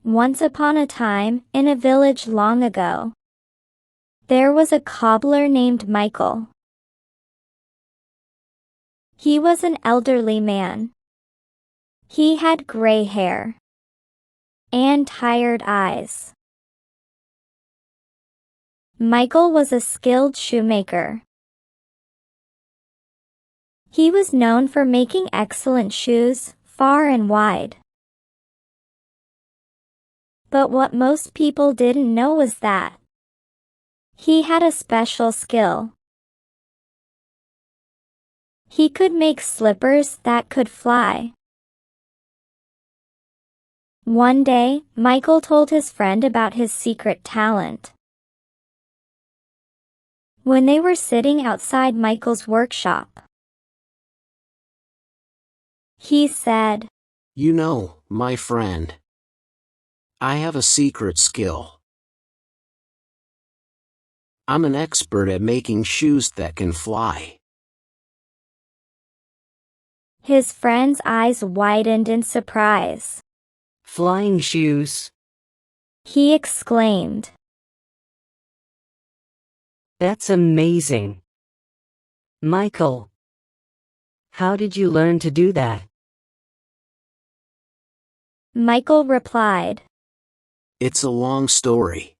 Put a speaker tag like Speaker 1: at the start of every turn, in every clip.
Speaker 1: Once upon a time, in a village long ago, there was a cobbler named Michael. He was an elderly man. He had gray hair and tired eyes. Michael was a skilled shoemaker. He was known for making excellent shoes, far and wide. But what most people didn't know was that he had a special skill. He could make slippers that could fly. One day, Michael told his friend about his secret talent. When they were sitting outside Michael's workshop, he said,
Speaker 2: "You know, my friend, I have a secret skill. I'm an expert at making shoes that can fly."
Speaker 1: His friend's eyes widened in surprise.
Speaker 3: "Flying shoes?"
Speaker 1: he exclaimed.
Speaker 3: "That's amazing. Michael, how did you learn to do that?"
Speaker 1: Michael replied,
Speaker 2: "It's a long story,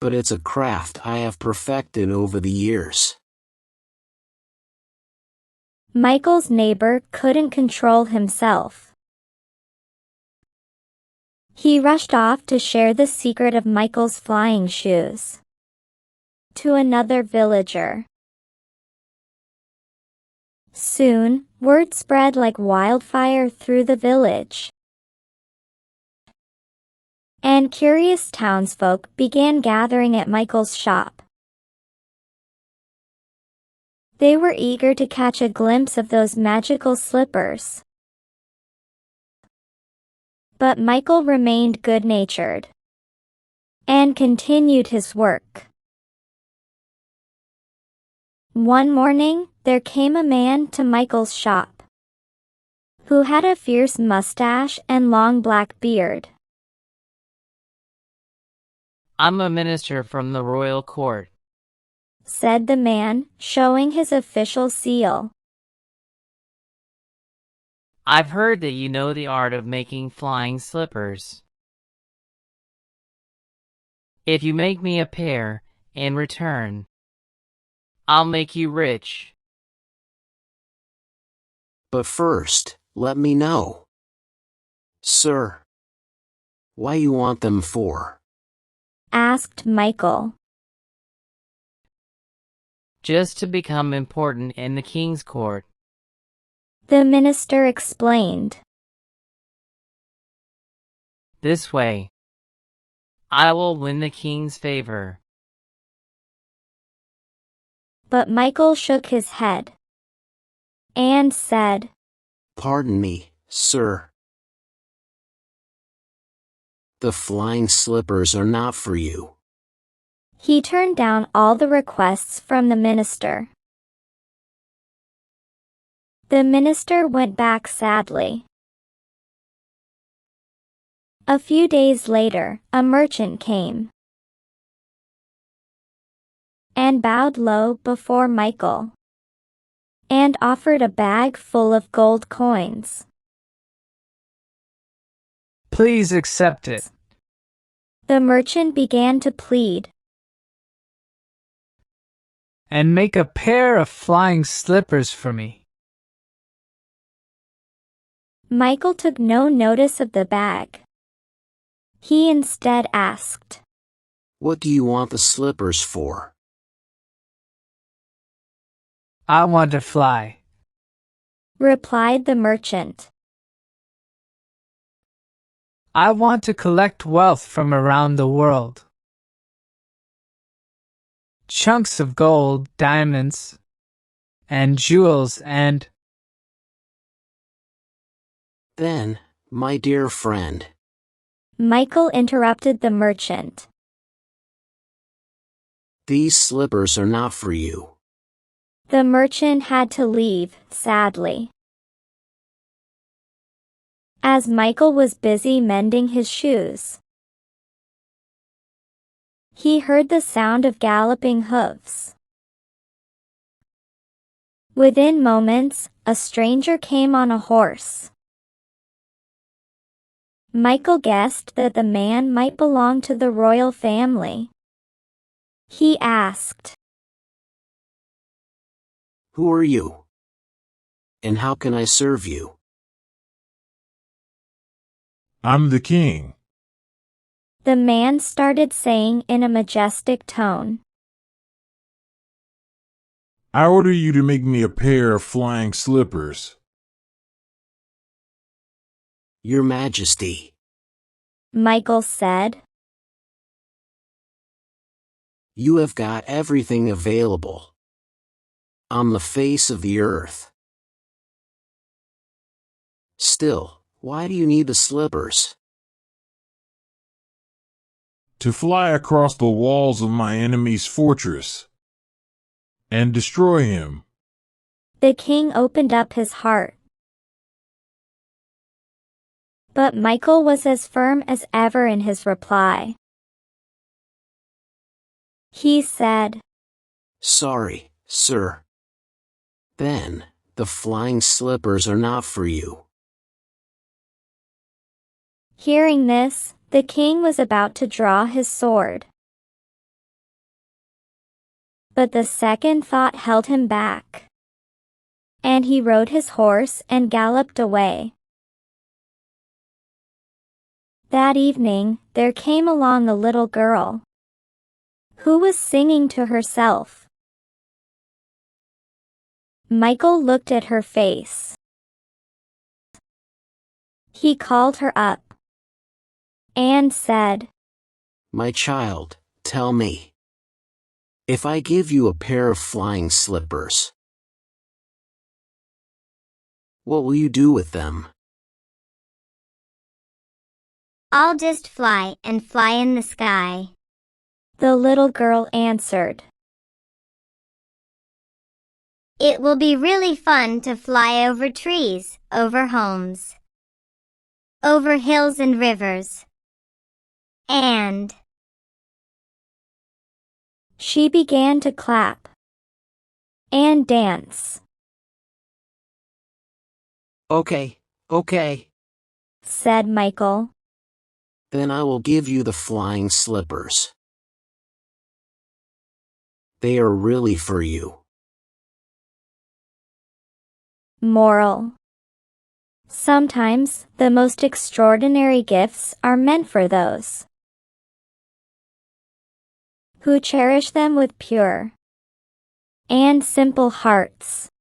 Speaker 2: but it's a craft I have perfected over the years."
Speaker 1: Michael's neighbor couldn't control himself. He rushed off to share the secret of Michael's flying shoes to another villager. Soon, word spread like wildfire through the village, and curious townsfolk began gathering at Michael's shop. They were eager to catch a glimpse of those magical slippers. But Michael remained good-natured and continued his work. One morning, there came a man to Michael's shop who had a fierce mustache and long black beard.
Speaker 4: "I'm a minister from the royal court,"
Speaker 1: said the man, showing his official seal.
Speaker 4: "I've heard that you know the art of making flying slippers. If you make me a pair, in return, I'll make you rich."
Speaker 2: "But first, let me know, sir, why you want them for?"
Speaker 1: asked Michael.
Speaker 4: "Just to become important in the king's court,"
Speaker 1: the minister explained.
Speaker 4: "This way, I will win the king's favor."
Speaker 1: But Michael shook his head and said,
Speaker 2: "Pardon me, sir. The flying slippers are not for you."
Speaker 1: He turned down all the requests from the minister. The minister went back sadly. A few days later, a merchant came and bowed low before Michael and offered a bag full of gold coins.
Speaker 5: "Please accept it."
Speaker 1: The merchant began to plead.
Speaker 5: "And make a pair of flying slippers for me."
Speaker 1: Michael took no notice of the bag. He instead asked,
Speaker 2: "What do you want the slippers for?"
Speaker 5: "I want to fly,"
Speaker 1: replied the merchant.
Speaker 5: "I want to collect wealth from around the world. Chunks of gold, diamonds, and jewels and—"
Speaker 2: "Then, my dear friend,"
Speaker 1: Michael interrupted the merchant,
Speaker 2: "these slippers are not for you."
Speaker 1: the merchant had to leave, sadly. as Michael was busy mending his shoes. He heard the sound of galloping hooves. Within moments, a stranger came on a horse. Michael guessed that the man might belong to the royal family. He asked,
Speaker 2: Who are you? And how can I serve you?
Speaker 6: I'm the king.
Speaker 1: The man started saying in a majestic tone.
Speaker 6: I order you to make me a pair of flying slippers.
Speaker 2: Your Majesty.
Speaker 1: Michael said.
Speaker 2: You have got everything available on the face of the earth. Still, why do you need the slippers?
Speaker 6: To fly across the walls of my enemy's fortress and destroy him.
Speaker 1: The king opened up his heart. But Michael was as firm as ever in his reply. He said,
Speaker 2: Sorry, sir. Then, the flying slippers are not for you.
Speaker 1: Hearing this, the king was about to draw his sword. But the second thought held him back. And he rode his horse and galloped away. That evening, there came along a little girl who was singing to herself. Michael looked at her face. He called her up and said,
Speaker 2: My child, tell me. If I give you a pair of flying slippers, what will you do with them?
Speaker 7: I'll just fly and fly in the sky.
Speaker 1: The little girl answered.
Speaker 7: It will be really fun to fly over trees, over homes, over hills and rivers. And
Speaker 1: she began to clap and dance.
Speaker 2: Okay,
Speaker 1: Said Michael.
Speaker 2: then I will give you the flying slippers. They are really for you.
Speaker 1: Moral. Sometimes, the most extraordinary gifts are meant for those who cherish them with pure and simple hearts.